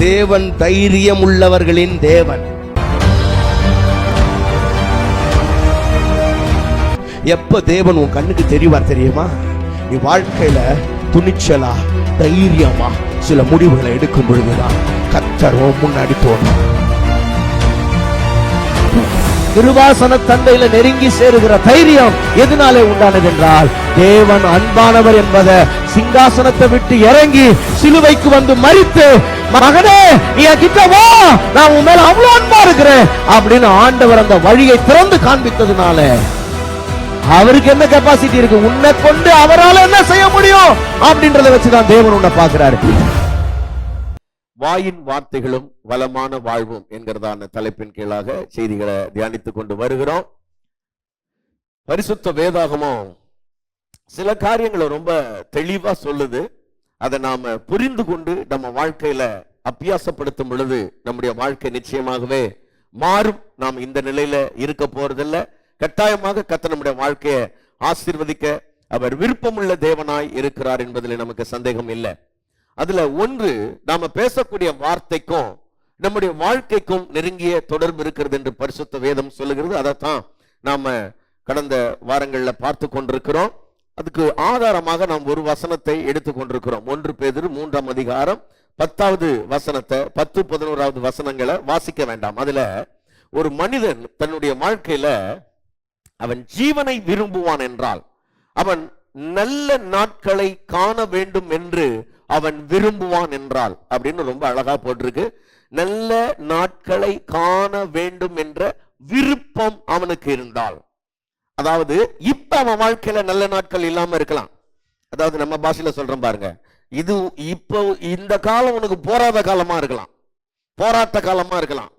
தேவன் தைரியம் உள்ளவர்களின் தேவன். எப்ப தேவன் உன் கண்ணுக்கு தெரிவார் தெரியுமா? நீ வாழ்க்கையில துணிச்சலா தைரியமா சில முடிவுகளை எடுக்கும் பொழுதுதான் கர்த்தர் முன்னாடி தோணும். கிருபாசன தந்தையில நெருங்கி சேருகிற தைரியம் எதனாலே உண்டானது என்றால், தேவன் அன்பானவர் என்பதை சிங்காசனத்தை விட்டு இறங்கி சிலுவைக்கு வந்து மரித்து, மகனே நீ கிட்ட வா, நான் உன் மேல அவ்வளவு அன்பா இருக்கிறேன் அப்படின்னு ஆண்டவர் அந்த வழியை திறந்து காண்பித்ததுனால அவருக்கு என்ன கெப்பாசிட்டி இருக்கு, உன்னை கொண்டு அவரால் என்ன செய்ய முடியும் அப்படின்றத வச்சுதான் தேவன் உன்னை பார்க்கிறாரு. வாயின் வார்த்தைகளும் வளமான வாழ்வும் என்கிறதான தலைப்பின் கீழாக செய்திகளை தியானித்துக் கொண்டு வருகிறோம். பரிசுத்த வேதாகமும் சில காரியங்களை ரொம்ப தெளிவா சொல்லுது. அதை நாம புரிந்து கொண்டு நம்ம வாழ்க்கையில அபியாசப்படுத்தும் பொழுது நம்முடைய வாழ்க்கை நிச்சயமாகவே மாறும். நாம் இந்த நிலையில இருக்க போறதில்லை. கட்டாயமாக கர்த்தர் நம்முடைய வாழ்க்கையை ஆசீர்வதிக்க அவர் விருப்பமுள்ள தேவனாய் இருக்கிறார் என்பதில் நமக்கு சந்தேகம் இல்லை. அதுல ஒன்று, நாம பேசக்கூடிய வார்த்தைக்கும் நம்முடைய வாழ்க்கைக்கும் நெருங்கிய தொடர்பு இருக்கிறது என்று பரிசுத்த வேதம் சொல்லுகிறது. அதைத்தான் நாம கடந்த வாரங்கள்ல பார்த்து கொண்டிருக்கிறோம். அதுக்கு ஆதாரமாக நாம் ஒரு வசனத்தை எடுத்துக் கொண்டிருக்கிறோம். 1 பேதுரு 3ஆம் அதிகாரம் 10வது வசனத்தை, 10, 11வது வசனங்களை வாசிக்க வேண்டாம். அதுல ஒரு மனிதன் தன்னுடைய வாழ்க்கையில அவன் ஜீவனை விரும்புவான் என்றால், அவன் நல்ல நாட்களை காண வேண்டும் என்று அவன் விரும்புவான் என்றால், அப்படின்னு ரொம்ப அழகா போட்டிருக்கு. நல்ல நாட்களை காண வேண்டும் என்ற விருப்பம் அவனுக்கு இருந்தால், அதாவது இப்ப அவன் வாழ்க்கையில நல்ல நாட்கள் இல்லாம இருக்கலாம். அதாவது நம்ம பாஷையில சொல்றோம் பாருங்க, இது இப்போ இந்த காலம் உனக்கு போராத காலமா இருக்கலாம், போராட்ட காலமா இருக்கலாம்.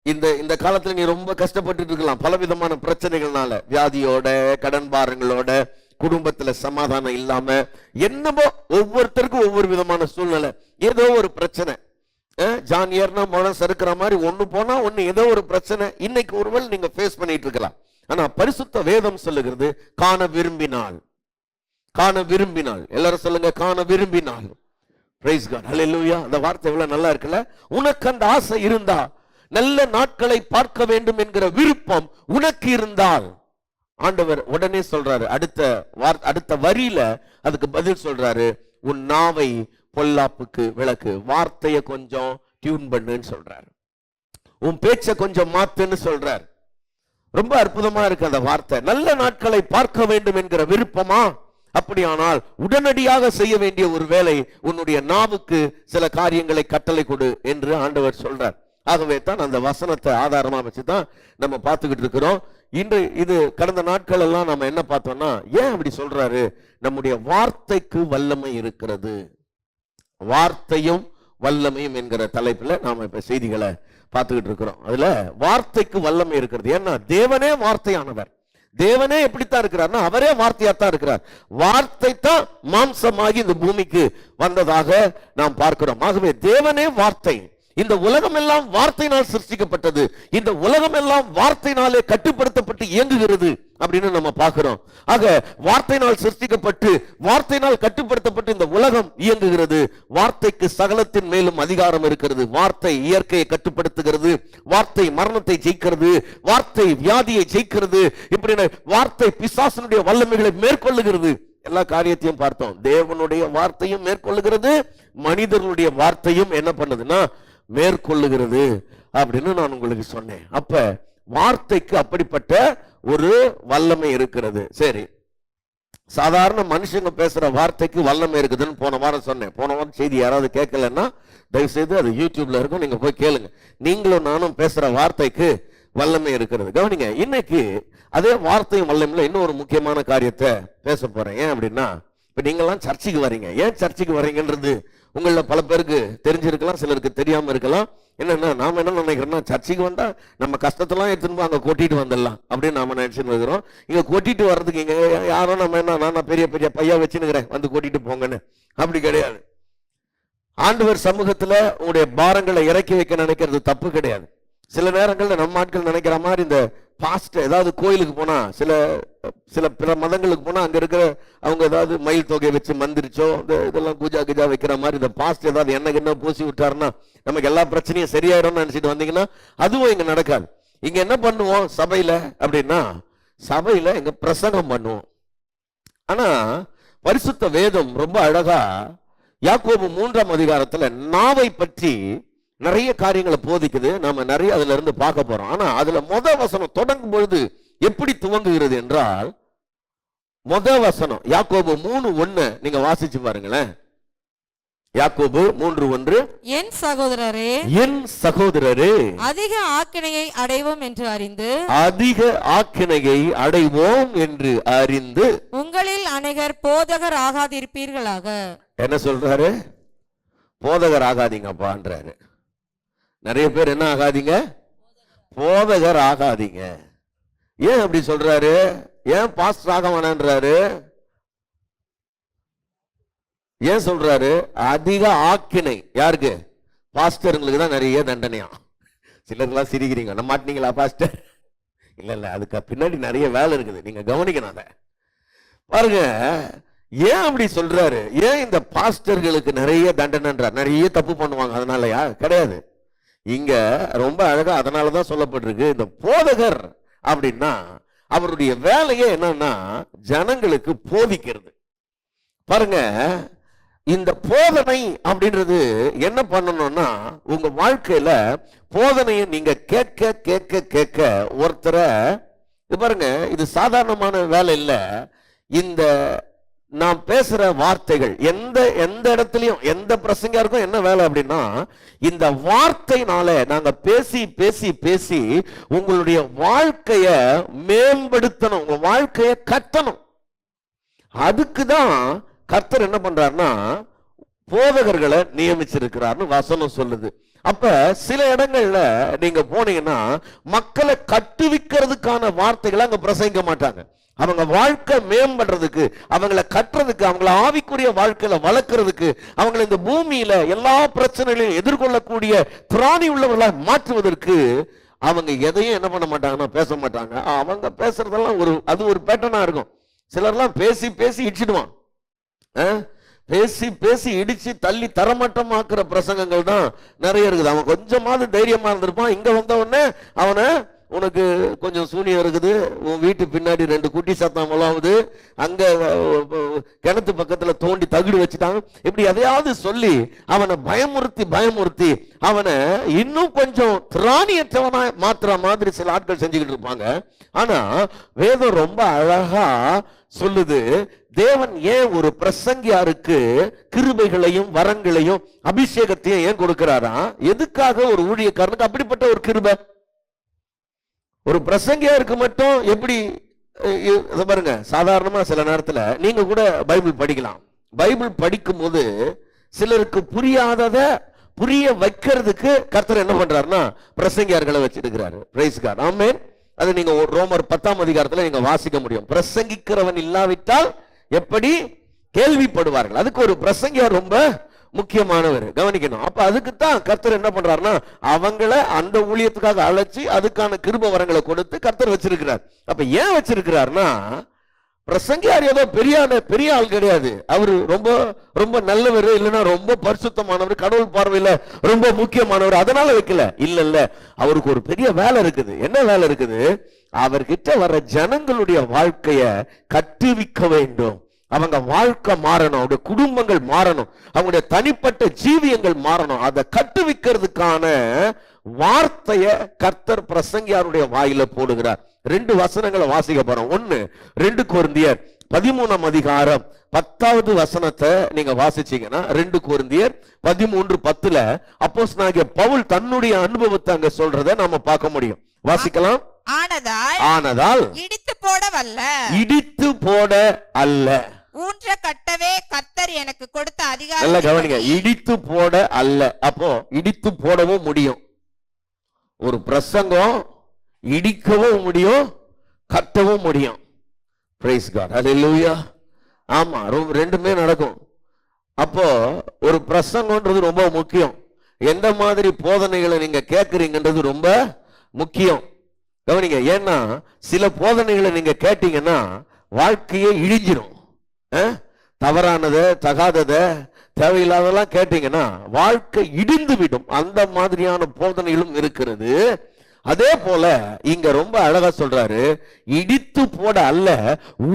இந்த காலத்துல நீ ரொம்ப கஷ்டப்பட்டு இருக்கலாம், பலவிதமான பிரச்சனைகள்னால, வியாதியோட, கடன் பாரங்களோட, குடும்பத்துல சமாதானம் இல்லாம, என்னமோ ஒவ்வொருத்தருக்கும் ஒவ்வொரு விதமான சூழ்நிலை, ஏதோ ஒரு பிரச்சனை. ஜான் ஏர்னா முழம் சறுக்கிற மாதிரி ஒண்ணு போனா ஒண்ணு ஏதோ ஒரு பிரச்சனை இன்னைக்கு ஒருவேளை நீங்க ஃபேஸ் பண்ணிட்டு இருக்கலாம். ஆனா பரிசுத்த வேதம் சொல்லுகிறது, காண விரும்பினால், காண விரும்பினால், எல்லாரும் சொல்லுங்க, காண விரும்பினால். பிரைஸ் காட், ஹல்லேலூயா. அந்த வார்த்தை எவ்வளவு நல்லா இருக்குல்ல. உனக்கு அந்த ஆசை இருந்தா, நல்ல நாட்களை பார்க்க வேண்டும் என்கிற விருப்பம் உனக்கு இருந்தால், ஆண்டவர் உடனே சொல்றாரு, அடுத்த வரியில அதுக்கு பதில் சொல்றாரு, உன் நாவை பொல்லாப்புக்கு விளக்கு, வார்த்தையை கொஞ்சம் டியூன் பண்ணுன்னு சொல்றாரு, உன் பேச்சை கொஞ்சம் மாத்துன்னு சொல்றாரு. ரொம்ப அற்புதமா இருக்கு அந்த வார்த்தை. நல்ல நாட்களை பார்க்க வேண்டும் என்கிற விருப்பமா? அப்படியானால் உடனடியாக செய்ய வேண்டிய ஒரு வேலை, உன்னுடைய நாவுக்கு சில காரியங்களை கட்டளை கொடு என்று ஆண்டவர் சொல்றார். ஆகவே தான் அந்த வசனத்தை ஆதாரமா வச்சுதான் நம்ம பார்த்துக்கிட்டு இருக்கிறோம். இன்று இது கடந்த நாட்கள் எல்லாம் நம்ம என்ன பார்த்தோம்னா, ஏன் அப்படி சொல்றாரு? நம்முடைய வார்த்தைக்கு வல்லமை இருக்கிறது. வார்த்தையும் வல்லமையும் என்கிற தலைப்புல நாம இப்ப செய்திகளை பார்த்துக்கிட்டு இருக்கிறோம். அதுல வார்த்தைக்கு வல்லமை இருக்கிறது. ஏன்னா தேவனே வார்த்தையானவர். தேவனே எப்படித்தான் இருக்கிறார்னா, அவரே வார்த்தையாத்தான் இருக்கிறார். வார்த்தை தான் மாம்சமாகி இந்த பூமிக்கு வந்ததாக நாம் பார்க்கிறோம். ஆகவே தேவனே வார்த்தை. இந்த உலகம் எல்லாம் வார்த்தையினால் சிருஷ்டிக்கப்பட்டது. இந்த உலகம் எல்லாம் வார்த்தையினாலே கட்டுப்படுத்தப்பட்டு இயங்குகிறது அப்படின்னு நம்ம பார்க்கிறோம். ஆக வார்த்தையினால் சிருஷ்டிக்கப்பட்டு வார்த்தையினால் கட்டுப்படுத்தப்பட்டு இந்த உலகம் இயங்குகிறது. வார்த்தைக்கு சகலத்தின் மேலும் அதிகாரம் இருக்கிறது. வார்த்தை இயற்கையை கட்டுப்படுத்துகிறது, வார்த்தை மரணத்தை ஜெயிக்கிறது, வார்த்தை வியாதியை ஜெயிக்கிறது. இப்படி வார்த்தை பிசாசனுடைய வல்லமைகளை மேற்கொள்ளுகிறது. எல்லா காரியத்தையும் பார்த்தோம். தேவனுடைய வார்த்தையும் மேற்கொள்ளுகிறது, மனிதர்களுடைய வார்த்தையும் என்ன பண்ணுதுன்னா மேற்கொள்ளுகிறது அப்படின்னு நான் உங்களுக்கு சொன்னேன். அப்ப வார்த்தைக்கு அப்படிப்பட்ட ஒரு வல்லமை இருக்கிறது. சரி, சாதாரண மனுஷங்க பேசுற வார்த்தைக்கு வல்லமை இருக்குதுன்னு போன வாரம் சொன்னேன். போன வாரம் செய்தி யாராவது கேட்கலன்னா தயவு செய்து அது யூடியூப்ல இருக்கும், நீங்க போய் கேளுங்க. நீங்களும் நானும் பேசுற வார்த்தைக்கு வல்லமை இருக்கிறது. கவனிங்க, இன்னைக்கு அதே வார்த்தையும் வல்லமையில இன்னொரு முக்கியமான காரியத்தை பேச போறேன். ஏன் அப்படின்னா, இப்ப நீங்கெல்லாம் சர்ச்சுக்கு வரீங்க. ஏன் சர்ச்சுக்கு வரீங்கன்றது உங்கள பல பேருக்கு தெரிஞ்சிருக்கலாம், சிலருக்கு தெரியாம இருக்கலாம். என்னன்னா, நாம என்ன நினைக்கிறோம்னா, சர்ச்சுக்கு வந்தா நம்ம கஷ்டத்தெல்லாம் எடுத்துன்னு அங்க கொட்டிட்டு வந்துடலாம் அப்படின்னு நாம நினைச்சுன்னு இருக்கிறோம். இங்க கொட்டிட்டு வர்றதுக்கு இங்க யாரோ நம்ம என்ன, நான் பெரிய பெரிய பையா வச்சுன்னுக்கிறேன் வந்து கொட்டிட்டு போங்கன்னு, அப்படி கிடையாது. ஆண்டவர் சமூகத்துல உங்களுடைய பாரங்களை இறக்கி வைக்க நினைக்கிறது தப்பு கிடையாது. சில நேரங்கள்ல நம்ம ஆட்கள் நினைக்கிற மாதிரி இந்த பாஸ்ட் ஏதாவது கோயிலுக்கு போனா சில சில பிற மதங்களுக்கு போனா அங்க இருக்கிற அவங்க ஏதாவது மயில் தொகை வச்சு மந்திரிச்சோ இதெல்லாம் பூஜா கிஜா வைக்கிற மாதிரி இந்த பாஸ்ட் ஏதாவது என்ன பூசி விட்டாருன்னா நமக்கு எல்லா பிரச்சனையும் சரியாயிடும்னு நினைச்சிட்டு வந்தீங்கன்னா அதுவும் இங்க நடக்காது. இங்க என்ன பண்ணுவோம் சபையில அப்படின்னா, சபையில எங்க பிரசங்கம் பண்ணுவோம். ஆனா பரிசுத்த வேதம் ரொம்ப அழகா யாக்கோபு 3ஆம் அதிகாரத்துல நாவை பற்றி நிறைய காரியங்களை போதிக்குது. நாம நிறைய அதுல இருந்து பார்க்க போறோம். ஆனா அதுல வசனம் தொடங்கும் பொழுது எப்படி துவங்குகிறது என்றால், வசனம் யாக்கோபு 3:1 நீங்க வாசிச்சு பாருங்களேன். யாக்கோபு 3:1, என் சகோதரரே அதிக ஆக்கினையை அடைவோம் என்று அறிந்து உங்களில் அநேகர் போதகர் ஆகாதிருப்பீர்களாக. என்ன சொல்றாரு? போதகர் ஆகாதீங்கப்பான்றாரு. நிறைய பேர் என்ன ஆகாதீங்க? போதகர் ஆகாதீங்க. ஏன் அப்படி சொல்றாரு? ஏன் பாஸ்டர் ஆக வேணான்றாரு? ஏன் சொல்றாரு? அதிக ஆக்கினை யாருக்கு? பாஸ்டர்களுக்கு தான் நிறைய தண்டனையா. சிலருக்கெல்லாம் சிரிக்கிறீங்க, நம்ம மாட்டீங்களா பாஸ்டர்? இல்ல அதுக்கு பின்னாடி நிறைய வேலை இருக்குது, நீங்க கவனிக்கணும் அதை. பாருங்க ஏன் அப்படி சொல்றாரு? ஏன் இந்த பாஸ்டர்களுக்கு நிறைய தண்டனைன்றார்? நிறைய தப்பு பண்ணுவாங்க அதனாலயா? கிடையாது. இங்க ரொம்ப அழகா அதனாலதான் சொல்லப்பட்டிருக்கு. இந்த போதகர் அப்படின்னா அவருடைய வேலையே என்னன்னா ஜனங்களுக்கு போதிக்கிறது. பாருங்க இந்த போதனை அப்படின்றது என்ன பண்ணணும்னா, உங்க வாழ்க்கையில போதனையை நீங்க கேட்க கேட்க கேட்க ஒருத்தரை, பாருங்க இது சாதாரணமான வேலை இல்ல. இந்த நாம் பேசுற வார்த்தைகள் எந்த இடத்துலயும் எந்த பிரசங்கருக்கும் என்ன வேலை அப்படின்னா, இந்த வார்த்தையினால நாங்க பேசி பேசி பேசி உங்களுடைய வாழ்க்கைய மேம்படுத்தணும், உங்க வாழ்க்கைய கட்டணும். அதுக்குதான் கர்த்தர் என்ன பண்றாருன்னா போதகர்களை நியமிச்சிருக்கிறார்னு வசனம் சொல்லுது. அப்ப சில இடங்கள்ல நீங்க போனீங்கன்னா மக்களை கட்டுவிக்கிறதுக்கான வார்த்தைகளை அங்க பிரசங்க மாட்டாங்க. அவங்க வாழ்க்கை மேம்படுறதுக்கு, அவங்களை கட்டுறதுக்கு, அவங்களை ஆவிக்குரிய வாழ்க்கையில வளர்க்கறதுக்கு, அவங்களை இந்த பூமியில எல்லா பிரச்சனைகளையும் எதிர்கொள்ளக்கூடிய திராணி உள்ளவர்களா மாற்றுவதற்கு அவங்க எதையும் என்ன பண்ண மாட்டாங்கன்னா பேச மாட்டாங்க. அவங்க பேசுறதெல்லாம் அது ஒரு பேட்டர்னா இருக்கும். சிலர்லாம் பேசி பேசி இடிச்சிடுவான், பேசி பேசி இடிச்சு தள்ளி தரமட்டமாக்குற பிரசங்கங்கள் தான் நிறைய இருக்குது. அவன் கொஞ்சமாவது தைரியமா இருந்திருப்பான், இங்க வந்த உடனே அவனை உனக்கு கொஞ்சம் சூனியம் இருக்குது, உன் வீட்டு பின்னாடி 2 குட்டி சத்தம் முலாவுது, அங்க கிணத்து பக்கத்துல தோண்டி தகுடு வச்சுட்டாங்க, இப்படி எதையாவது சொல்லி அவனை பயமுறுத்தி அவனை இன்னும் கொஞ்சம் திராணியற்றவனா மாத்துற மாதிரி சில ஆட்கள் செஞ்சுக்கிட்டு இருப்பாங்க. ஆனா வேதம் ரொம்ப அழகா சொல்லுது, தேவன் ஏன் ஒரு பிரசங்கியாருக்கு கிருபைகளையும் வரங்களையும் அபிஷேகத்தையும் ஏன் கொடுக்கிறாரா? எதுக்காக? ஒரு ஊழியக்காரனுக்கு அப்படிப்பட்ட ஒரு கிருபை. ஒரு பிரசங்கியாருக்கு மட்டும் எப்படி? பாருங்க, சாதாரணமா சில நேரத்துல நீங்க கூட பைபிள் படிக்கலாம். பைபிள் படிக்கும் போது சிலருக்கு புரியாதத புரிய வைக்கிறதுக்கு கர்த்தர் என்ன பண்றாருன்னா பிரசங்கியார்களை வச்சிருக்கிறாரு. பிரைஸ் காட், ஆமென். அது நீங்க ரோமர் 10ஆம் அதிகாரத்துல நீங்க வாசிக்க முடியும். பிரசங்கிக்கிறவன் இல்லாவிட்டால் எப்படி கேள்விப்படுவார்கள்? அதுக்கு ஒரு பிரசங்கியார் ரொம்ப முக்கியமானவர், கவனிக்கணும். அப்ப அதுக்குத்தான் கர்த்தர் என்ன பண்றாருன்னா அவங்கள அந்த ஊழியத்துக்காக அழைச்சி அதுக்கான கிருபை வரங்களை கொடுத்து கர்த்தர் வச்சிருக்கிறார். அப்ப ஏன் வச்சிருக்கிறார்னா, பிரசங்கியார் ஏதோ பெரிய ஆள் கிடையாது. அவரு ரொம்ப ரொம்ப நல்லவர், இல்லைன்னா ரொம்ப பரிசுத்தமானவர், கடவுள் பார்வையில ரொம்ப முக்கியமானவர், அதனால வைக்கல. இல்ல, அவருக்கு ஒரு பெரிய வேலை இருக்குது. என்ன வேலை இருக்குது? அவர்கிட்ட வர ஜனங்களுடைய வாழ்க்கைய கட்டுவிக்க வேண்டும். அவங்க வாழ்க்கை மாறணும், அவருடைய குடும்பங்கள் மாறணும், அவங்களுடைய தனிப்பட்ட ஜீவியங்கள் மாறணும். அதை கட்டுவிக்கிறதுக்கான வார்த்தைய கர்த்தர் பிரசங்கியாருடைய வாயில போடுகிறார். 2 வசனங்களை வாசிக்க போறோம். 1 2 கொரிந்தியர் 13ஆம் அதிகாரம் 10வது வசனத்தை நீங்க வாசிச்சீங்கன்னா, 2 கொரிந்தியர் 13:10 அப்போஸ்தலனாகிய பவுல் தன்னுடைய அனுபவத்தை அங்க சொல்றதை நாம பார்க்க முடியும். வாசிக்கலாம். ஆனதால் இடித்து போட அல்ல, ஊன்ற கட்டவே கர்த்தர் எனக்கு கொடுத்த அதிகாரம். நல்லா கவனிங்க, இடித்து போட அல்ல. அப்போ இடித்து போடவும் முடியும். ஒரு பிரசங்கம் இடிக்கவும் முடியும், கட்டவும் முடியும். பிரைஸ் காட், ஹல்லேலூயா. ஆமா, ரெண்டுமே நடக்கும். அப்போ ஒரு பிரசங்கம்ன்றது ரொம்ப முக்கியம். எந்த மாதிரி போதனைகளை நீங்க கேட்கறீங்கன்றது ரொம்ப முக்கியம். கவனிங்க, ஏன்னா சில போதனைகளை நீங்க கேட்டீங்கன்னா வாழ்க்கையே இழிஞ்சிரும். தவறானத, தகாதத, தேவையில்லாதெல்லாம் கேட்டீங்கன்னா வாழ்க்கை இடிந்து விடும். அந்த மாதிரியான போதனைகளும் இருக்கிறது. அதே போல இங்க ரொம்ப அழகா சொல்றாரு, இடித்து போட அல்ல,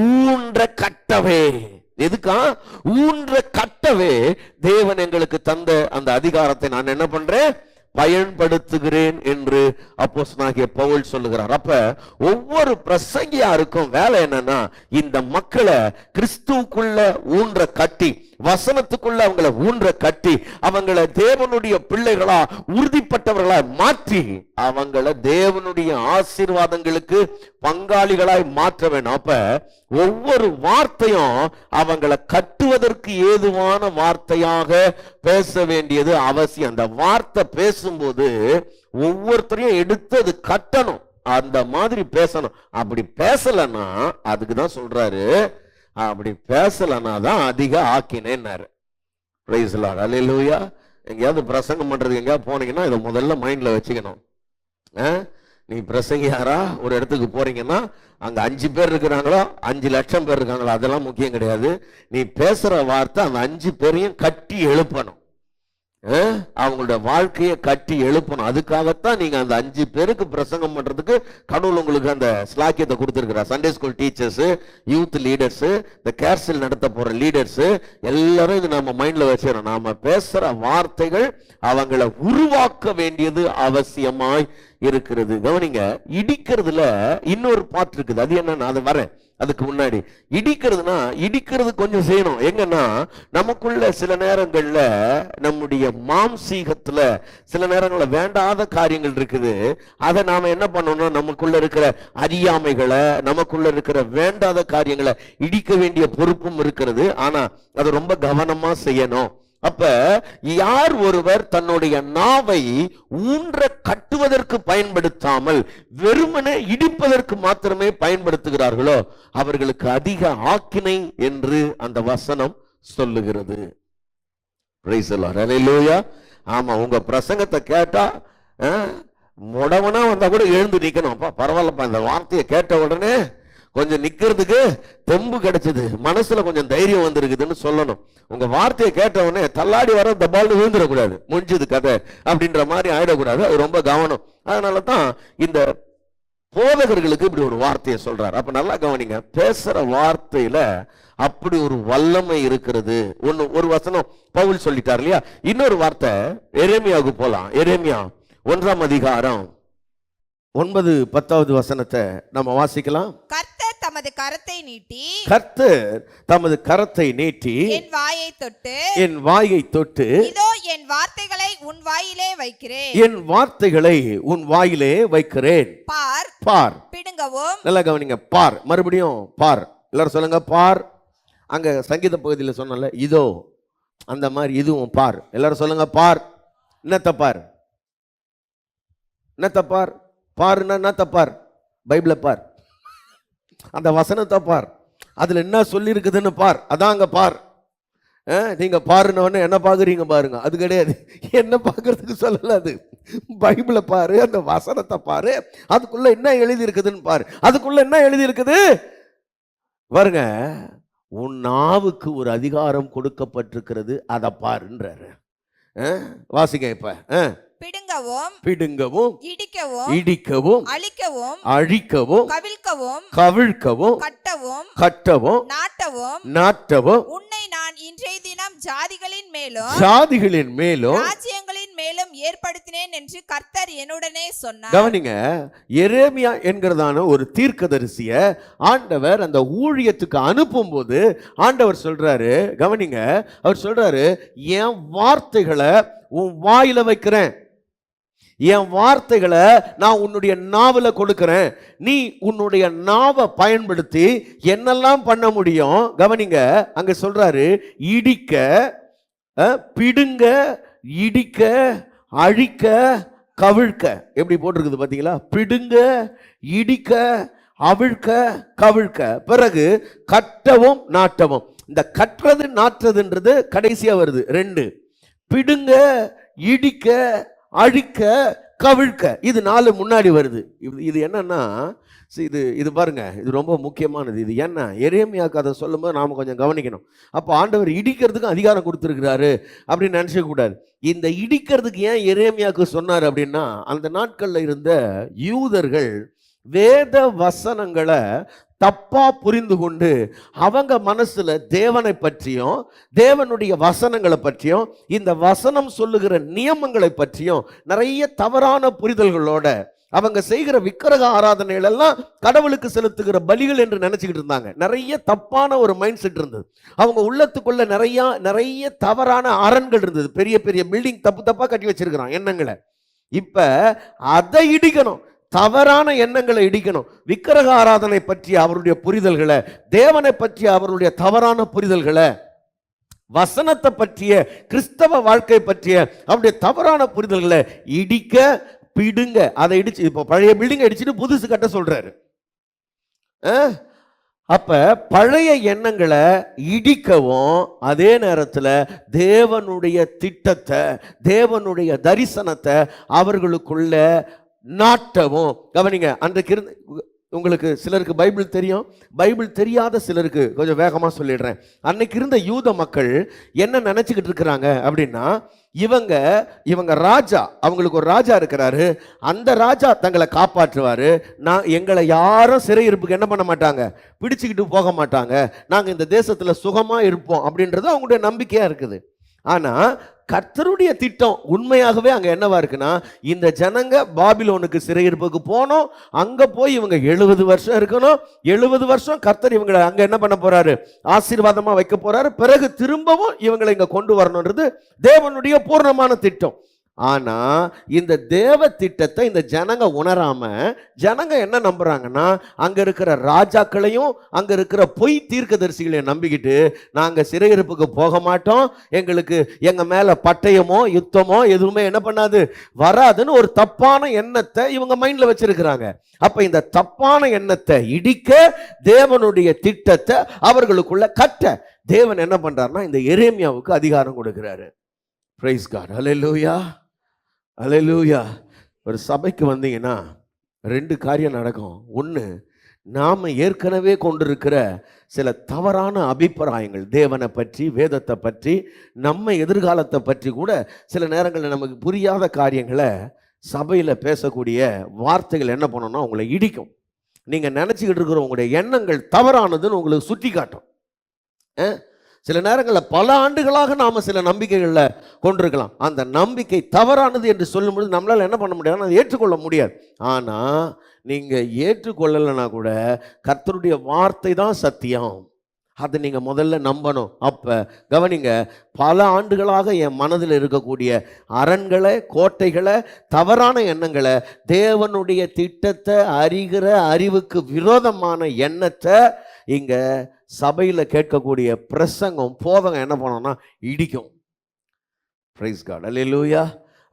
ஊன்ற கட்டவே. எதுக்கா? ஊன்ற கட்டவே தேவன் எங்களுக்கு தந்த அந்த அதிகாரத்தை நான் என்ன பண்றேன்? பயன்படுத்துகிறேன் என்று அப்போஸ்தலனாகிய பவுல் சொல்லுகிறார். அப்ப ஒவ்வொரு பிரசங்கியாருக்கும் வேலை என்னன்னா, இந்த மக்களை கிறிஸ்துவுக்குள்ள ஊன்ற கட்டி, வசனத்துக்குள்ள அவங்களை ஊன்ற கட்டி, அவங்களை தேவனுடைய பிள்ளைகளா, உறுதிப்பட்டவர்களா மாற்றி, அவங்களை தேவனுடைய ஆசீர்வாதங்களுக்கு பங்காளிகளாய் மாற்ற வேண்டும். அப்ப ஒவ்வொரு வார்த்தையும் அவங்களை கட்டுவதற்கு ஏதுவான வார்த்தையாக பேச வேண்டியது அவசியம். அந்த வார்த்தை பேசும்போது ஒவ்வொருத்தரையும் எடுத்து அது கட்டணும், அந்த மாதிரி பேசணும். அப்படி பேசலன்னா, அதுக்கு தான் சொல்றாரு, அப்படி பேசலன்னா தான் அதிக ஆக்கினேன்னாரு. பிரைஸ் தி லார்ட், அல்லேலூயா. எங்கேயாவது பிரசங்கம் பண்றது எங்கேயாவது போனீங்கன்னா இதை முதல்ல மைண்ட்ல வச்சுக்கணும். நீ பிரசங்கியாரா ஒரு இடத்துக்கு போறீங்கன்னா அங்க 5 பேர் இருக்கிறாங்களோ 5 லட்சம் பேர் இருக்காங்களோ அதெல்லாம் முக்கியம் கிடையாது. நீ பேசுற வார்த்தை அந்த 5 பேரையும் கட்டி எழுப்பணும். அவங்களோட வாழ்க்கையை கட்டி எழுப்பணும். அதுக்காகத்தான் நீங்க அந்த 5 பேருக்கு பிரசங்கம் பண்றதுக்கு கடவுள் உங்களுக்கு அந்த ஸ்லாக்கியத்தை கொடுத்திருக்கிறார். Sunday school teachers, youth leaders, இந்த கேர்சல் நடத்த போற லீடர்ஸ் எல்லாரும் இது நம்ம மைண்ட்ல வச்சிடணும். நாம பேசுற வார்த்தைகள் அவங்களை உருவாக்க வேண்டியது அவசியமாய் இருக்கிறது. கவனிங்க, இடிக்கிறதுல இன்னொரு பாட்டு இருக்குது. அது என்னன்னா, அது வரேன். அதுக்கு முன்னாடி இடிக்கிறதுனா, இடிக்கிறது கொஞ்சம் செய்யணும். எங்கன்னா, நமக்குள்ள சில நேரங்கள்ல நம்முடைய மாம்சீகத்துல சில நேரங்கள்ல வேண்டாத காரியங்கள் இருக்குது. அதை நாம என்ன பண்ணணும்? நமக்குள்ள இருக்கிற அறியாமைகளை, நமக்குள்ள இருக்கிற வேண்டாத காரியங்களை இடிக்க வேண்டிய பொறுப்பும் இருக்கிறது. ஆனா அது ரொம்ப கவனமா செய்யணும். அப்ப யார் ஒருவர் தன்னுடைய நாவை ஊன்ற கட்டுவதற்கு பயன்படுத்தாமல் வெறுமனே இடிப்பதற்கு மாத்திரமே பயன்படுத்துகிறார்களோ அவர்களுக்கு அதிக ஆக்கினை என்று அந்த வசனம் சொல்லுகிறது. பிரைஸ் தி லார்ட், அல்லேலூயா. ஆமா, உங்க பிரசங்கத்தை கேட்டா முடவனா வந்தா கூட எழுந்து நிக்கணும். அப்பா பரவாயில்லப்பா, இந்த வார்த்தையை கேட்ட உடனே கொஞ்சம் நிக்கிறதுக்கு தெம்பு கிடைச்சது, மனசுல கொஞ்சம் தைரியம் வந்திருக்குதுன்னு சொல்லணும். உங்க வார்த்தையை கேட்டவொடனே தள்ளாடி வர தபால்னு விழுந்துடக்கூடாது, முடிஞ்சது கதை அப்படின்ற மாதிரி ஆயிடக்கூடாது. அது ரொம்ப கவனம். அதனாலதான் இந்த போதகர்களுக்கு இப்படி ஒரு வார்த்தையை சொல்றாரு. அப்ப நல்லா கவனிங்க, பேசுற வார்த்தையில அப்படி ஒரு வல்லமை இருக்கிறது. ஒரு வசனம் பவுல் சொல்லிட்டார் இல்லையா? இன்னொரு வார்த்தை எரேமியாவுக்கு போலாம். எரேமியா 1ஆம் அதிகாரம் 9-10 வசனத்தை நம்ம வாசிக்கலாம். கர்த்தர் தமது கரத்தை நீட்டி, கர்த்தர் தமது கரத்தை நீட்டி என் வாயை தொட்டு, என் வாயை தொட்டு, இதோ என் வார்த்தைகளை உன் வாயிலே வைக்கிறேன், என் வார்த்தைகளை உன் வாயிலே வைக்கிறேன். பார், பார். பிடுங்கவும். நல்லா கவனிங்க, பார். மறுபடியும் பார். எல்லாரும் சொல்லுங்க, பார். அங்க சங்கீத பகுதியில் சொன்னல, இதோ, அந்த மாதிரி இதுவும் பார். எல்லாரும் சொல்லுங்க, பார். என்னத்த பார்? என்னத்த பார்? பாருன்னா என்ன தப்பார்? பைபிளை பார், அந்த வசனத்தை பார், அதுல என்ன சொல்லி இருக்குதுன்னு பார். அதான் அங்க பார். நீங்க பாருன்னு என்ன பாக்குறீங்க பாருங்க, அது கிடையாது. என்ன பாக்குறதுக்கு சொல்லல, அது பைபிளை பாரு, அந்த வசனத்தை பாரு, அதுக்குள்ள என்ன எழுதி இருக்குதுன்னு பாரு. அதுக்குள்ள என்ன எழுதி இருக்குது பாருங்க. உன் நாவுக்கு ஒரு அதிகாரம் கொடுக்கப்பட்டிருக்கிறது, அதை பாருன்றாரு. வாசிங்க இப்ப. பிடுங்கவும், பிடுங்கவும், இடிக்கவும், இடிக்கவும், அழிக்கவும், அழிக்கவும், கவிழ்க்கவும், கவிழ்க்கவும், கட்டவும், கட்டவும், நாட்டவும், நாட்டவும், உன்னை நான் இன்றைய தினம் ஜாதிகளின் மேலும், ஜாதிகளின் மேலும், ராஜ்யங்களின் மேலும் ஏற்படுத்தினேன் என்று கர்த்தர் என்னுடனே சொன்னார். கவனிங்க, எரேமியா என்கிறதான ஒரு தீர்க்கதரிசிய ஆண்டவர் அந்த ஊழியத்துக்கு அனுப்பும் போது ஆண்டவர் சொல்றாரு, கவனிங்க, அவர் சொல்றாரு, என் வார்த்தைகளை உன் வாயில வைக்கிறேன், என் வார்த்தைகளை நான் உன்னுடைய நாவல கொடுக்கிறேன், நீ உன்னுடைய நாவை பயன்படுத்தி என்னெல்லாம் பண்ண முடியும். கவனிங்க, அங்க சொல்றாரு, இடிக்க, பிடுங்க, இடிக்க, அழிக்க, கவிழ்க்க. எப்படி போட்டிருக்குது பாத்தீங்களா? பிடுங்க, இடிக்க, அவிழ்க்க, கவிழ்க்க. பிறகு கட்டவும், நாட்டவும். இந்த கட்டுறது நாட்டுறதுன்றது கடைசியா வருது. 2. பிடுங்க, இடிக்க, அழிக்க, கவிழ்க்க. இது 4 முன்னாடி வருது. இது என்னன்னா, இது இது பாருங்க, இது ரொம்ப முக்கியமானது. இது என்ன, எரேமியாவுக்கு அதை சொல்லும்போது நாம கொஞ்சம் கவனிக்கணும். அப்போ ஆண்டவர் இடிக்கிறதுக்கும் அதிகாரம் கொடுத்துருக்கிறாரு அப்படின்னு நினைச்ச கூடாது. இந்த இடிக்கிறதுக்கு ஏன் எரேமியாவுக்கு சொன்னார் அப்படின்னா, அந்த நாட்கள்ல இருந்த யூதர்கள் வேத வசனங்களை தப்பா புரிந்து கொண்டு அவங்க மனசுல தேவனை பற்றியும் தேவனுடைய வசனங்களை பற்றியும் இந்த வசனம் சொல்லுகிற நியமங்களை பற்றியும் நிறைய தவறான புரிதல்களோட அவங்க செய்கிற விக்கிரக ஆராதனைகள் எல்லாம் கடவுளுக்கு செலுத்துகிற பலிகள் என்று நினைச்சுக்கிட்டு இருந்தாங்க. நிறைய தப்பான ஒரு மைண்ட் செட் இருந்தது. அவங்க உள்ளத்துக்குள்ள நிறைய தவறான அரண்கள் இருந்தது. பெரிய பெரிய பில்டிங் தப்பா கட்டி வச்சிருக்கிறான் எண்ணங்களை. இப்ப அதை இடிக்கணும், தவறான எண்ணங்களை இடிக்கணும். விக்கிரக ஆராதனை பற்றிய அவருடைய புரிதல்களை, தேவனை பற்றிய அவருடைய தவறான புரிதல்களை, வசனத்தை பற்றிய கிறிஸ்தவ வாழ்க்கை பற்றிய அவருடைய தவறான புரிதல்களை இடிக்க பிடுங்க. அதை இடிச்சு, இப்போ பழைய பில்டிங் அடிச்சுட்டு புதுசு கட்ட சொல்றாரு. அப்ப பழைய எண்ணங்களை இடிக்கவும் அதே நேரத்தில் தேவனுடைய திட்டத்தை, தேவனுடைய தரிசனத்தை அவர்களுக்குள்ள நாட்டவும். கவனிங்க, அன்றைக்கு உங்களுக்கு சிலருக்கு பைபிள் தெரியும், பைபிள் தெரியாத சிலருக்கு கொஞ்சம் வேகமாக சொல்லிடுறேன். அன்னைக்கு இருந்த யூத மக்கள் என்ன நினச்சிக்கிட்டு இருக்கிறாங்க அப்படின்னா, இவங்க ராஜா, அவங்களுக்கு ஒரு ராஜா இருக்கிறாரு, அந்த ராஜா தங்களை காப்பாற்றுவார், எங்களை யாரும் சிறையிருப்புக்கு என்ன பண்ண மாட்டாங்க, பிடிச்சிக்கிட்டு போக மாட்டாங்க, நாங்கள் இந்த தேசத்தில் சுகமாக இருப்போம் அப்படின்றது அவங்களுடைய நம்பிக்கையாக இருக்குது. ஆனால் கர்த்தருடைய திட்டம் உண்மையாகவே அங்கே என்னவா இருக்குன்னா, இந்த ஜனங்க பாபிலோனுக்கு சிறையிருப்புக்கு போனோம், அங்கே போய் இவங்க 70 வருஷம் இருக்கணும். 70 வருஷம் கர்த்தர் இவங்களை அங்கே என்ன பண்ண போறாரு, ஆசீர்வாதமாக வைக்க போறாரு. பிறகு திரும்பவும் இவங்களை இங்கே கொண்டு வரணுன்றது தேவனுடைய பூர்ணமான திட்டம். ஆனா இந்த தேவ திட்டத்தை இந்த ஜனங்க உணராம, ஜனங்க என்ன நம்புறாங்கன்னா, அங்க இருக்கிற ராஜாக்களையும் அங்க இருக்கிற பொய் தீர்க்கதரிசிகளையும் நம்பிக்கிட்டு நாங்க சிறையிருப்புக்கு போக மாட்டோம், எங்களுக்கு எங்க மேல பட்டயமோ யுத்தமோ எதுவுமே என்ன பண்ணாது, வராதுன்னு ஒரு தப்பான எண்ணத்தை இவங்க மைண்ட்ல வச்சிருக்கிறாங்க. அப்ப இந்த தப்பான எண்ணத்தை இடிக்க, தேவனுடைய திட்டத்தை அவர்களுக்குள்ள கட்ட தேவன் என்ன பண்றாருன்னா, இந்த எரேமியாவுக்கு அதிகாரம் கொடுக்கிறாரு. பிரைஸ் காட், ஹல்லேலூயா, ஹல்லேலூயா. ஒரு சபைக்கு வந்தீங்கன்னா 2 காரியம் நடக்கும். ஒன்று, நாம் ஏற்கனவே கொண்டிருக்கிற சில தவறான அபிப்பிராயங்கள், தேவனை பற்றி, வேதத்தை பற்றி, நம்ம எதிர்காலத்தை பற்றி கூட சில நேரங்களில் நமக்கு புரியாத காரியங்களை சபையில் பேசக்கூடிய வார்த்தைகள் என்ன பண்ணணும்னா உங்களை இடிக்கும். நீங்கள் நினச்சிக்கிட்டு இருக்கிற உங்களுடைய எண்ணங்கள் தவறானதுன்னு உங்களுக்கு சுட்டி காட்டும். சில நேரங்களில் பல ஆண்டுகளாக நாம் சில நம்பிக்கைகளில் கொண்டிருக்கலாம். அந்த நம்பிக்கை தவறானது என்று சொல்லும்போது நம்மளால் என்ன பண்ண முடியாது, அதை ஏற்றுக்கொள்ள முடியாது. ஆனால் நீங்கள் ஏற்றுக்கொள்ளலைன்னா கூட கர்த்தருடைய வார்த்தை தான் சத்தியம், அதை நீங்கள் முதல்ல நம்பணும். அப்போ கவனிங்க, பல ஆண்டுகளாக என் மனதில் இருக்கக்கூடிய அரண்களை, கோட்டைகளை, தவறான எண்ணங்களை, தேவனுடைய திட்டத்தை அறிகிற அறிவுக்கு விரோதமான எண்ணத்தை இங்கே சபையில் கேட்கக்கூடிய பிரசங்கம், போதகம் என்ன பண்ணோம்னா இடிக்கும். பிரைஸ் காட், அல்லேலூயா.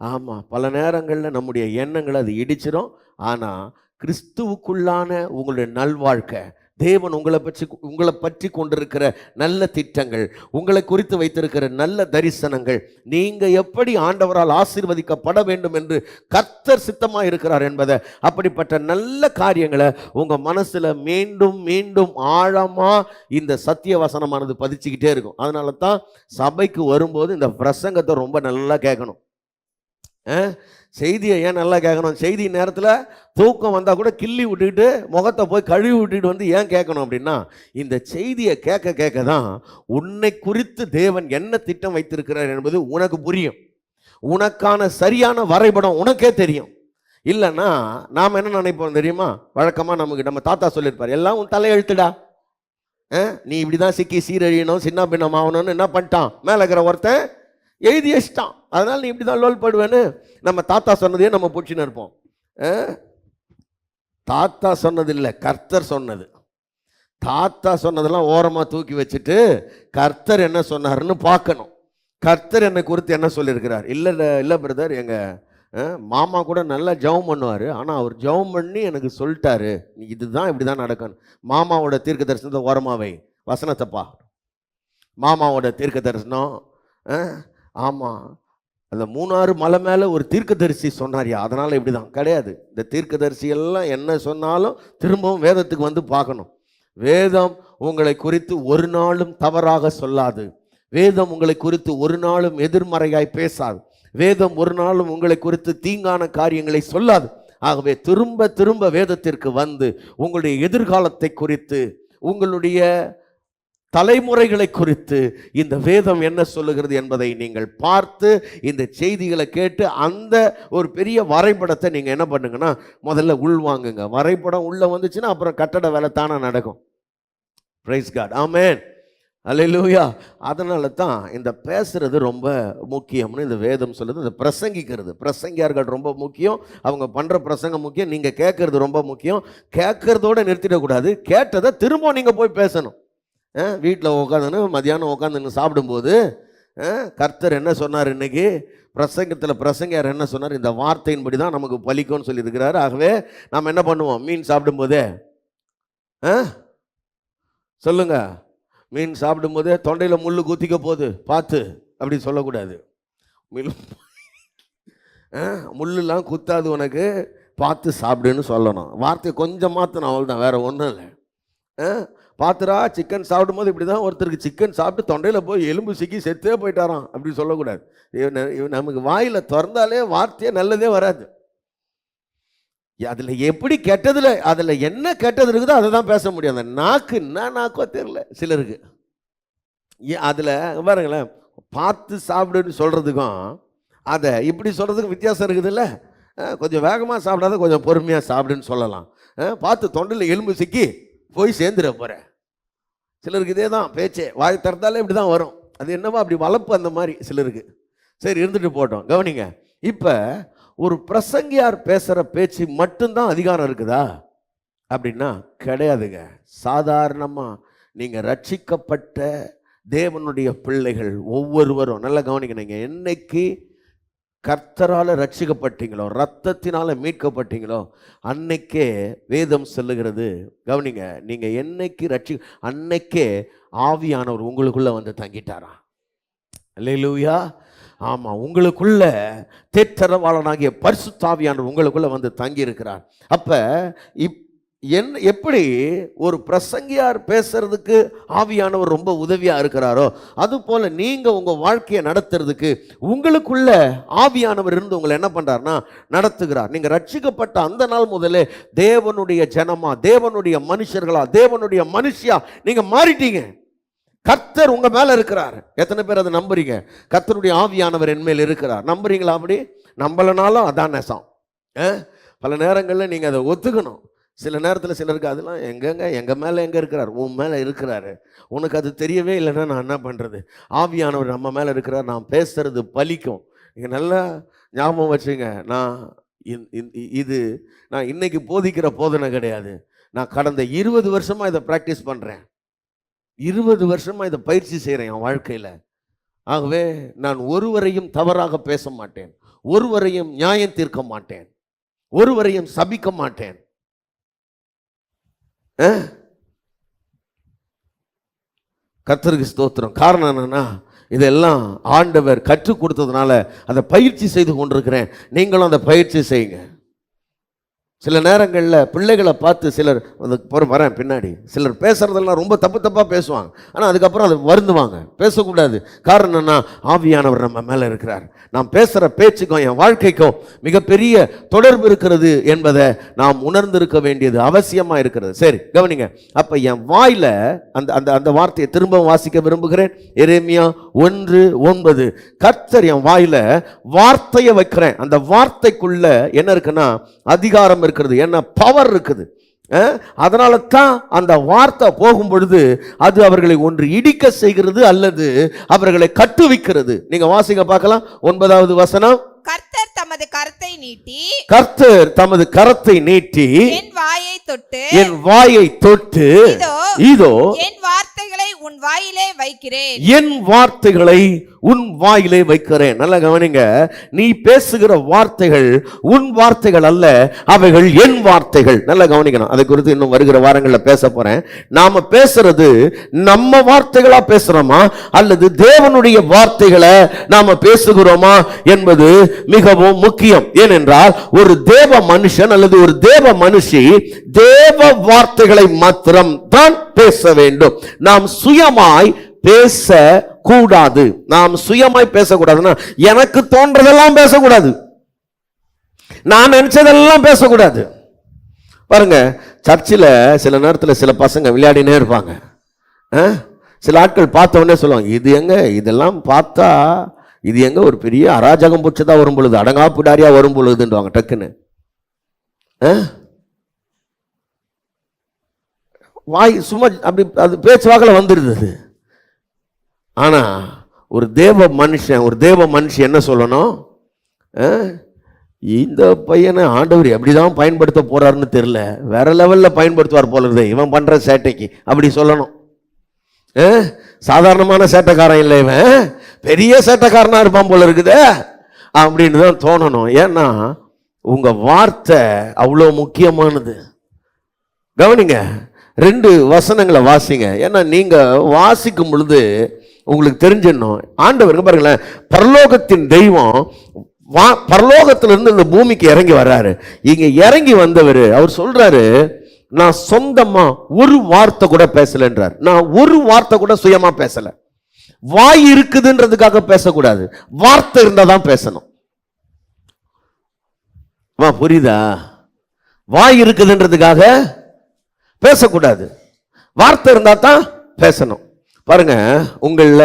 ஆமாம், பல நேரங்களில் நம்முடைய எண்ணங்களை அது இடிச்சிடும். ஆனால் கிறிஸ்துவுக்குள்ளான உங்களுடைய நல்வாழ்க்கை, தேவன் உங்களை பற்றி கொண்டிருக்கிற நல்ல திட்டங்கள், உங்களை குறித்து வைத்திருக்கிற நல்ல தரிசனங்கள், நீங்கள் எப்படி ஆண்டவரால் ஆசீர்வதிக்கப்பட வேண்டும் என்று கர்த்தர் சித்தமாக இருக்கிறார் என்பதை, அப்படிப்பட்ட நல்ல காரியங்களை உங்கள் மனசில் மீண்டும் மீண்டும் ஆழமாக இந்த சத்திய வசனமானது பதிச்சுக்கிட்டே இருக்கும். அதனால தான் சபைக்கு வரும்போது இந்த பிரசங்கத்தை ரொம்ப நல்லா கேட்கணும். செய்தியை ஏன் நல்லா கேட்கணும்? செய்தி நேரத்தில் தூக்கம் வந்தால் கூட கிள்ளி விட்டுக்கிட்டு முகத்தை போய் கழுவி விட்டுட்டு வந்து ஏன் கேட்கணும் அப்படின்னா, இந்த செய்தியை கேட்க கேட்க தான் உன்னை குறித்து தேவன் என்ன திட்டம் வைத்திருக்கிறார் என்பது உனக்கு புரியும். உனக்கான சரியான வரைபடம் உனக்கே தெரியும். இல்லைன்னா நாம் என்ன நினைப்போம் தெரியுமா? வழக்கமாக நம்ம தாத்தா சொல்லியிருப்பார், எல்லாம் உன் தலையெழுத்துடா, நீ இப்படி தான் சிக்கி சீரழியணும், சின்ன பின்னம் ஆகணும்னு என்ன பண்ணிட்டான், மேலே இருக்கிற ஒருத்தன் எழுதி வச்சிட்டான், அதனால் நீ இப்படி தான் லோல் படுவேன்னு நம்ம தாத்தா சொன்னதையே நம்ம பிடிச்சின்னு இருப்போம். தாத்தா சொன்னது இல்லை, கர்த்தர் சொன்னது. தாத்தா சொன்னதெல்லாம் ஓரமாக தூக்கி வச்சுட்டு கர்த்தர் என்ன சொன்னார்னு பார்க்கணும். கர்த்தர் என்னை குறித்து என்ன சொல்லியிருக்கிறார்? இல்லை பிரதர், எங்கள் மாமா கூட நல்லா ஜெபம் பண்ணுவார், ஆனால் அவர் ஜெபம் பண்ணி எனக்கு சொல்லிட்டாரு இதுதான் இப்படி தான் நடக்கணும். மாமாவோட தீர்க்க தரிசனத்தை ஓரமாவை, வசனத்தைப்பா. மாமாவோட தீர்க்க தரிசனம், ஆமாம் அந்த மூணாறு மலை மேல ஒரு தீர்க்கதரிசி சொன்னாரியா, அதனால இப்படிதான் கிடையாது. இந்த தீர்க்கதரிசி எல்லாம் என்ன சொன்னாலும் திரும்பவும் வேதத்துக்கு வந்து பார்க்கணும். வேதம் உங்களை குறித்து ஒரு நாளும் தவறாக சொல்லாது. வேதம் உங்களை குறித்து ஒரு நாளும் எதிர்மறையாய் பேசாது. வேதம் ஒரு நாளும் உங்களை குறித்து தீங்கான காரியங்களை சொல்லாது. ஆகவே திரும்ப திரும்ப வேதத்திற்கு வந்து உங்களுடைய எதிர்காலத்தை குறித்து, உங்களுடைய தலைமுறைகளை குறித்து இந்த வேதம் என்ன சொல்லுகிறது என்பதை நீங்கள் பார்த்து, இந்த செய்திகளை கேட்டு அந்த ஒரு பெரிய வரைபடத்தை நீங்கள் என்ன பண்ணுங்கன்னா முதல்ல உள்வாங்குங்க. வரைபடம் உள்ள வந்துச்சுன்னா அப்புறம் கட்டட வேலை தானே நடக்கும். பிரைஸ் காட், ஆமென், அல்லேலூயா. அதனால தான் இந்த பேசுறது ரொம்ப முக்கியம்னு இந்த வேதம் சொல்லுது. இந்த பிரசங்கிக்கிறது, பிரசங்கியார்கள் ரொம்ப முக்கியம். அவங்க பண்ணுற பிரசங்கம் முக்கியம். நீங்கள் கேட்கறது ரொம்ப முக்கியம். கேட்கறதோடு நிறுத்திடக்கூடாது. கேட்டதை திரும்ப நீங்கள் போய் பேசணும். வீட்டில் உட்காந்துன்னு மதியானம் உட்காந்துன்னு சாப்பிடும்போது கர்த்தர் என்ன சொன்னார், இன்னைக்கு பிரசங்கத்தில் பிரசங்கியார் என்ன சொன்னார், இந்த வார்த்தையின்படி தான் நமக்கு பலிக்கும்னு சொல்லியிருக்கிறாரு. ஆகவே நாம் என்ன பண்ணுவோம், மீன் சாப்பிடும்போதே சொல்லுங்க, மீன் சாப்பிடும்போதே தொண்டையில் முள் குத்திக்க போகுது பார்த்து அப்படி சொல்லக்கூடாது. முள்ளுலாம் குத்தாது உனக்கு, பார்த்து சாப்பிடுன்னு சொல்லணும். வார்த்தையை கொஞ்சம் மாற்றணும், அவள்தான், வேற ஒன்றும் இல்லை. பார்த்துரா, சிக்கன் சாப்பிடும்போது இப்படி தான் ஒருத்தருக்கு சிக்கன் சாப்பிட்டு தொண்டையில் போய் எலும்பு சிக்கி செத்தே போயிட்டாராம் அப்படி சொல்லக்கூடாது. நமக்கு வாயில் திறந்தாலே வார்த்தையே நல்லதே வராது. அதில் எப்படி கெட்டதில், அதில் என்ன கெட்டது இருக்குதோ அதை தான் பேச முடியும். அந்த நாக்கு என்ன நாக்கோ தெரியல சிலருக்கு. அதில் பாருங்களேன், பார்த்து சாப்பிடுன்னு சொல்கிறதுக்கும் அதை இப்படி சொல்கிறதுக்கும் வித்தியாசம் இருக்குதுல்ல. கொஞ்சம் வேகமாக சாப்பிடாத, கொஞ்சம் பொறுமையாக சாப்பிடுன்னு சொல்லலாம். பார்த்து தொண்டையில் எலும்பு சிக்கி போய் சேர்ந்துட போகிறேன். சிலருக்கு இதே தான் பேச்சே, வாய் திறந்தாலே இப்படி தான் வரும். அது என்னவோ அப்படி வளர்ப்பு அந்த மாதிரி சிலருக்கு. சரி, இருந்துட்டு போட்டோம். கவனிங்க, இப்போ ஒரு பிரசங்கியார் பேசுகிற பேச்சு மட்டும்தான் அதிகாரம் இருக்குதா அப்படின்னா கிடையாதுங்க. சாதாரணமாக நீங்கள் ரட்சிக்கப்பட்ட தேவனுடைய பிள்ளைகள் ஒவ்வொருவரும் நல்லா கவனிக்கணுங்க. என்னைக்கு கர்த்தரால் ரட்சிக்கப்பட்டீங்களோ, ரத்தத்தினால மீட்கப்பட்டீங்களோ, அன்னைக்கே வேதம் சொல்லுகிறது. கவனிங்க, நீங்கள் என்னைக்கு அன்னைக்கே ஆவியானவர் உங்களுக்குள்ள வந்து தங்கிட்டாரா. அல்லேலூயா. ஆமாம், உங்களுக்குள்ள தேற்றரவாளனாகிய பரிசுத்த ஆவியானவர் உங்களுக்குள்ள வந்து தங்கி இருக்கிறார். அப்போ எப்படி ஒரு பிரசங்கியார் பேசுறதுக்கு ஆவியானவர் ரொம்ப உதவியா இருக்கிறாரோ, அது போல நீங்க உங்க வாழ்க்கையை நடத்துறதுக்கு உங்களுக்குள்ள ஆவியானவர் இருந்து உங்களை என்ன பண்றாருன்னா நடத்துகிறார். நீங்க ரட்சிக்கப்பட்ட அந்த நாள் முதலே தேவனுடைய ஜனமா, தேவனுடைய மனுஷர்களா, தேவனுடைய மனுஷியா நீங்க மாறிட்டீங்க. கர்த்தர் உங்க மேல இருக்கிறார். எத்தனை பேர் அதை நம்புறீங்க? கர்த்தருடைய ஆவியானவர் என் மேல் இருக்கிறார். நம்புறீங்களா? அப்படி நம்பலனாலும் அதான் நெசம். பல நேரங்களில் நீங்க அதை ஒத்துக்கணும். சில நேரத்தில் சிலருக்கு அதெல்லாம் எங்கள் மேலே எங்கே இருக்கிறார்? உன் மேலே இருக்கிறாரு. உனக்கு அது தெரியவே இல்லைன்னா நான் என்ன பண்ணுறது? ஆவியானவர் நம்ம மேலே இருக்கிறார். நான் பேசுறது பலிக்கும். நீங்கள் நல்லா ஞாபகம் வச்சுங்க. நான் இன்னைக்கு போதிக்கிற போதனை கிடையாது. நான் கடந்த 20 வருஷமாக இதை ப்ராக்டிஸ் பண்ணுறேன். 20 வருஷமாக இதை பயிற்சி செய்கிறேன் என் வாழ்க்கையில். ஆகவே நான் ஒருவரையும் தவறாக பேச மாட்டேன், ஒருவரையும் நியாயம் தீர்க்க மாட்டேன், ஒருவரையும் சபிக்க மாட்டேன். கர்த்தருக்கு ஸ்தோத்திரம். காரணம் என்னன்னா, இதெல்லாம் ஆண்டவர் கற்றுக் கொடுத்ததுனால அதை பயிற்சி செய்து கொண்டிருக்கிறேன். நீங்களும் அதை பயிற்சி செய்யுங்க. சில நேரங்களில் பிள்ளைகளை பார்த்து சிலர் வரேன் பின்னாடி சிலர் பேசுறதெல்லாம் ரொம்ப தப்பாக பேசுவாங்க. ஆனால் அதுக்கப்புறம் அதை வருந்துவாங்க. பேசக்கூடாது. காரணம் என்னன்னா, ஆவியானவர் நம்ம மேலே இருக்கிறார். நாம் பேசுகிற பேச்சுக்கும் என் வாழ்க்கைக்கும் மிகப்பெரிய தொடர்பு இருக்கிறது என்பதை நாம் உணர்ந்திருக்க வேண்டியது அவசியமாக இருக்கிறது. சரி, கவனிங்க. அப்போ என் வாயில் அந்த வார்த்தையை திரும்ப வாசிக்க விரும்புகிறேன். எரேமியா 1:9. கர்த்தர் என் வாயில் வார்த்தையை வைக்கிறேன். அந்த வார்த்தைக்குள்ள என்ன இருக்குன்னா அதிகாரம் இருக்கிறது, என்ன பவர் இருக்குது. அதனால தான் அந்த வார்த்தை போகும் பொழுது அது அவர்களை ஒன்று இடிக்க செய்கிறது அல்லது அவர்களை கட்டுவிக்கிறது. நீங்க வாசிங்க பார்க்கலாம். 9வது வசனம். கர்த்தர் தமது கரத்தை நீட்டி, கர்த்தர் தமது கரத்தை நீட்டி என் வாயை தொட்டு, என் வாயை தொட்டு, இதோ என் வார்த்தைகளை உன் வாயிலே வைக்கிறேன். என் வார்த்தைகளை உன் வாயிலே வைக்கிறேன். நல்லா கவனிங்க, நீ பேசுகிற வார்த்தைகள் உன் வார்த்தைகள் அல்ல, அவைகள் என் வார்த்தைகள். நல்லா கவனிக்கணும். அதை குறித்து இன்னும் வருகிற வாரங்களில் பேச போறேன். நாம பேசுறது நம்ம வார்த்தைகளா பேசுறோமா அல்லது தேவனுடைய வார்த்தைகளை நாம பேசுகிறோமா என்பது மிகவும் முக்கியம். ஏனென்றால் ஒரு தேவ மனுஷன் அல்லது ஒரு தேவ மனுஷி தேவ வார்த்தைகளை மாத்திரம் தான் பேச வேண்டும். நாம் சுயமாய் பேச கூடாது. நாம் சுயமாய் பேசக்கூடாதுன்னா எனக்கு தோன்றதெல்லாம் பேசக்கூடாது, நான் நினைச்சதெல்லாம் பேசக்கூடாது. பாருங்க, சர்ச்சில் சில நேரத்தில் சில பசங்க விளையாடினே இருப்பாங்க. சில ஆட்கள் பார்த்த உடனே சொல்லுவாங்க, இது எங்க, இதெல்லாம் பார்த்தா இது எங்க ஒரு பெரிய அராஜகம் புடிச்சதா வரும் பொழுது, அடங்காப்புடாரியா வரும் பொழுதுன்றாங்க டக்குன்னு. வாய் சும்மா அப்படி அது பேச்சுவாக்கில் வந்துடுது. ஆனா ஒரு தேவ மனுஷன் என்ன சொல்லணும், இந்த பையனை ஆண்டவர் எப்படிதான் பயன்படுத்த போறாருன்னு தெரியல, வேற லெவல்ல பயன்படுத்துவார் போல இருக்குது இவன் பண்ற சேட்டைக்கு, அப்படி சொல்லணும். சாதாரணமான சேட்டைக்காரன் இல்லை, இவன் பெரிய சேட்டைக்காரனா இருப்பான் போல இருக்குது அப்படின்னு தான் தோணணும். ஏன்னா உங்க வார்த்தை அவ்வளோ முக்கியமானது. கவனிங்க, 2 வசனங்களை வாசிங்க. ஏன்னா நீங்க வாசிக்கும் பொழுது உங்களுக்கு தெரிஞ்சிடணும். ஆண்டவருக்கு பாருங்களேன், பரலோகத்தின் தெய்வம் பரலோகத்திலிருந்து இந்த பூமிக்கு இறங்கி வர்றாரு. இங்க இறங்கி வந்தவர் அவர் சொல்றாரு, நான் சொந்தமா ஒரு வார்த்தை கூட பேசலன்றார். நான் ஒரு வார்த்தை கூட சுயமா பேசல. வாய் இருக்குதுன்றதுக்காக பேசக்கூடாது, வார்த்தை இருந்தாதான் பேசணும். புரியுதா? வாய் இருக்குதுன்றதுக்காக பேசக்கூடாது, வார்த்தை இருந்தா தான் பேசணும். பாருங்க, உங்கள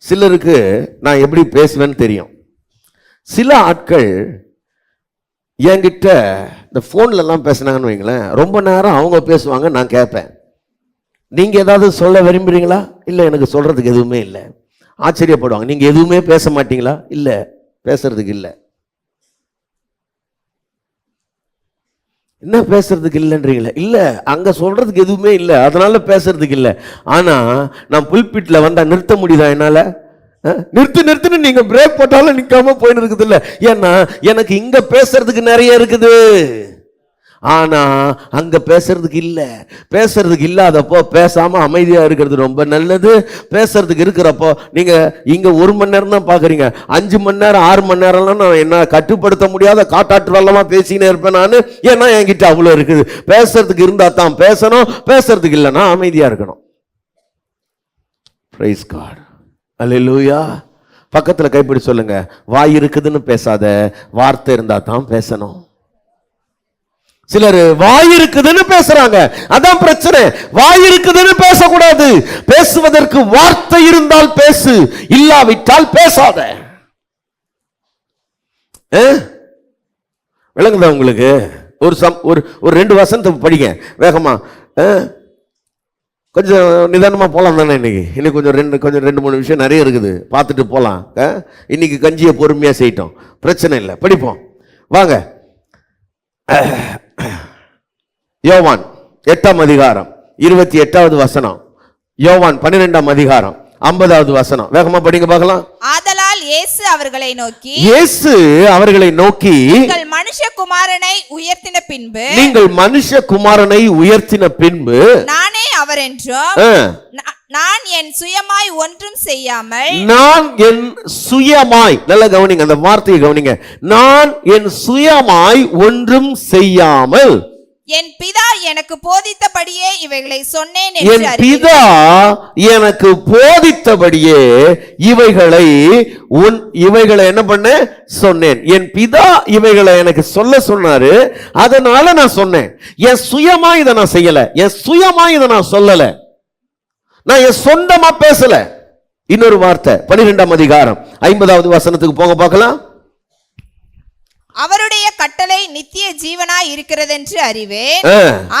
சிலருக்கு நான் எப்படி பேசுவேன்னு தெரியும். சில ஆட்கள் என்கிட்ட இந்த ஃபோன்லலாம் பேசினாங்கன்னு வைங்களேன், ரொம்ப நேரம் அவங்க பேசுவாங்க, நான் கேட்பேன். நீங்க ஏதாவது சொல்ல விரும்புறீங்களா? இல்லை, எனக்கு சொல்றதுக்கு எதுவுமே இல்லை. ஆச்சரியப்படுவாங்க, நீங்க எதுவுமே பேச மாட்டீங்களா? இல்லை, பேசுறதுக்கு இல்லை. என்ன பேசுறதுக்கு இல்லைன்றீங்களா? இல்லை, அங்கே சொல்றதுக்கு எதுவுமே இல்லை, அதனால பேசுறதுக்கு இல்லை. ஆனால் நான் புல்பிட்டில் வந்தால் நிறுத்த முடியுதா என்னால்? நிறுத்துன்னு நீங்கள் பிரேக் போட்டாலும் நிற்காம போயின்னு இருக்குது இல்லை. ஏன்னா எனக்கு இங்கே பேசுறதுக்கு நிறைய இருக்குது, ஆனால் அங்கே பேசுறதுக்கு இல்லை. பேசுறதுக்கு இல்லாதப்போ பேசாமல் அமைதியாக இருக்கிறது ரொம்ப நல்லது. பேசுறதுக்கு இருக்கிறப்போ நீங்கள் இங்கே 1 மணி நேரம் தான் பார்க்குறீங்க, 5 மணி நேரம் 6 மணி நேரம்லாம் நான் என்ன கட்டுப்படுத்த முடியாத காட்டாற்று வெள்ளமாக பேசினே இருப்பேன் நான். ஏன்னா என்கிட்ட அவ்வளோ இருக்குது. பேசுறதுக்கு இருந்தால் தான் பேசணும், பேசுறதுக்கு இல்லைன்னா அமைதியாக இருக்கணும். பிரைஸ் காட், அல்லேலூயா. பக்கத்தில் கைப்பிடி சொல்லுங்க, வாய் இருக்குதுன்னு பேசாத, வார்த்தை இருந்தால் தான் பேசணும். சிலர் வாய் இருக்குதுன்னு பேசுறாங்க, அதான் பிரச்சனை. வாய் இருக்குதுன்னு பேசக்கூடாது, பேசுவதற்கு வார்த்தை இருந்தால் பேசு, இல்லாவிட்டால் பேசாத. விளங்குதா உங்களுக்கு? ஒரு 2 வசனத்தை படிங்க வேகமா. கொஞ்சம் நிதானமா போலாம் தானே? இன்னைக்கு கொஞ்சம் 2-3 விஷயம் நிறைய இருக்குது, பார்த்துட்டு போலாம். இன்னைக்கு கஞ்சியை பொறுமையா செய்யட்டும், பிரச்சனை இல்லை, படிப்போம் வாங்க. யோவான் 8ஆம் அதிகாரம் 28வது வசனம், யோவான் 12ஆம் அதிகாரம் 50வது வசனம். வேகமா படிங்க பார்க்கலாம். ஆதலால் இயேசு அவர்களை நோக்கி நீங்கள் மனுஷகுமாரனை உயர்த்தின பின்பு நானே அவர் என்றும் நான் என் சுயமாய் ஒன்றும் செய்யாமல், நல்ல கவனிங்க, அந்த வார்த்தையை கவனிங்க, நான் என் சுயமாய் ஒன்றும் செய்யாமல் என் பிதா எனக்கு போதித்தபடியே இவைகளை சொன்னேன் என்று என் பிதா எனக்கு போதித்தபடியே இவைகளை என்ன பண்ண சொன்னேன். என் பிதா இவைகளை எனக்கு சொல்ல சொன்னாரு, அதனால நான் சொன்னேன். என் சுயமா இதை நான் செய்யல, என் சுயமா இதை நான் சொல்லல, நான் என் சொந்தமா பேசல. இன்னொரு வார்த்தை 12ஆம் அதிகாரம் 50வது வசனத்துக்கு போங்க பார்க்கலாம். அவருடைய கட்டளை நித்திய ஜீவனாய் இருக்கிறதென்று அறிவேன்,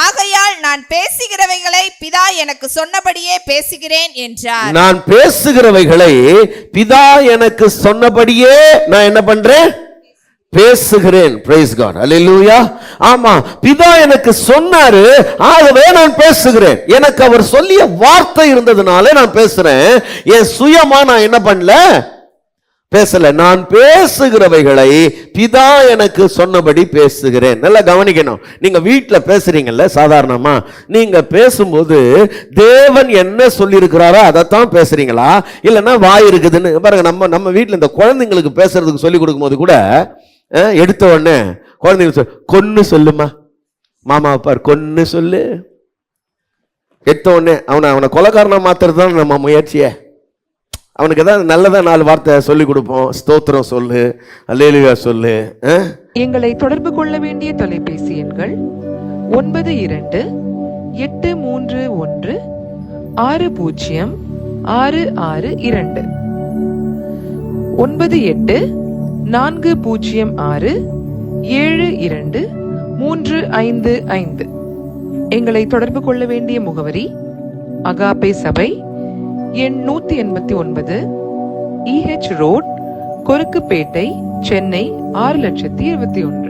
ஆகையால் நான் பேசுகிறவைகளை பிதா எனக்கு சொன்னபடியே பேசுகிறேன் என்றார். நான் பேசுகிறவைகளை பிதா எனக்கு சொன்னபடியே நான் என்ன பண்றேன்? பேசுகிறேன். பிரைஸ் காட், அல்லேலூயா. ஆமா, பிதா எனக்கு சொன்னாரு, ஆகவே நான் பேசுகிறேன். எனக்கு அவர் சொல்லிய வார்த்தை இருந்ததுனால நான் பேசுறேன். என் சுயமா நான் என்ன பண்ணல, பேசல. நான் பேசுகிறவைகளை பிதா எனக்கு சொன்னபடி பேசுகிறேன். நல்லா கவனிக்கணும். நீங்க வீட்டுல பேசுறீங்கல்ல, சாதாரணமா நீங்க பேசும்போது தேவன் என்ன சொல்லி இருக்கிறாரோ அதைத்தான் பேசுறீங்களா, இல்லைன்னா வாய் இருக்குதுன்னு பாருங்க. நம்ம வீட்டுல இந்த குழந்தைங்களுக்கு பேசுறதுக்கு சொல்லி கொடுக்கும் போது கூட எடுத்த உடனே குழந்தைங்க கொன்னு சொல்லுமா, மாமா பார் கொன்னு சொல்லு. எடுத்த உடனே அவனை கொலைக்காரனா மாத்துறது தான் நம்ம முயற்சியை. அவனுக்கு ஏதாவது நல்லதா 4 வார்த்தை சொல்லி கொடுப்போம். ஸ்தோத்திரம் சொல்லு, அல்லேலூயா சொல்லு. எங்களை தொடர்பு கொள்ள வேண்டிய தொலைபேசி எண்கள் 922831606662 9840672355. எங்களை தொடர்பு கொள்ள வேண்டிய முகவரி அகாபே சபை, எண் 189, EH ரோட், கொருக்குப்பேட்டை, சென்னை 6,21,000.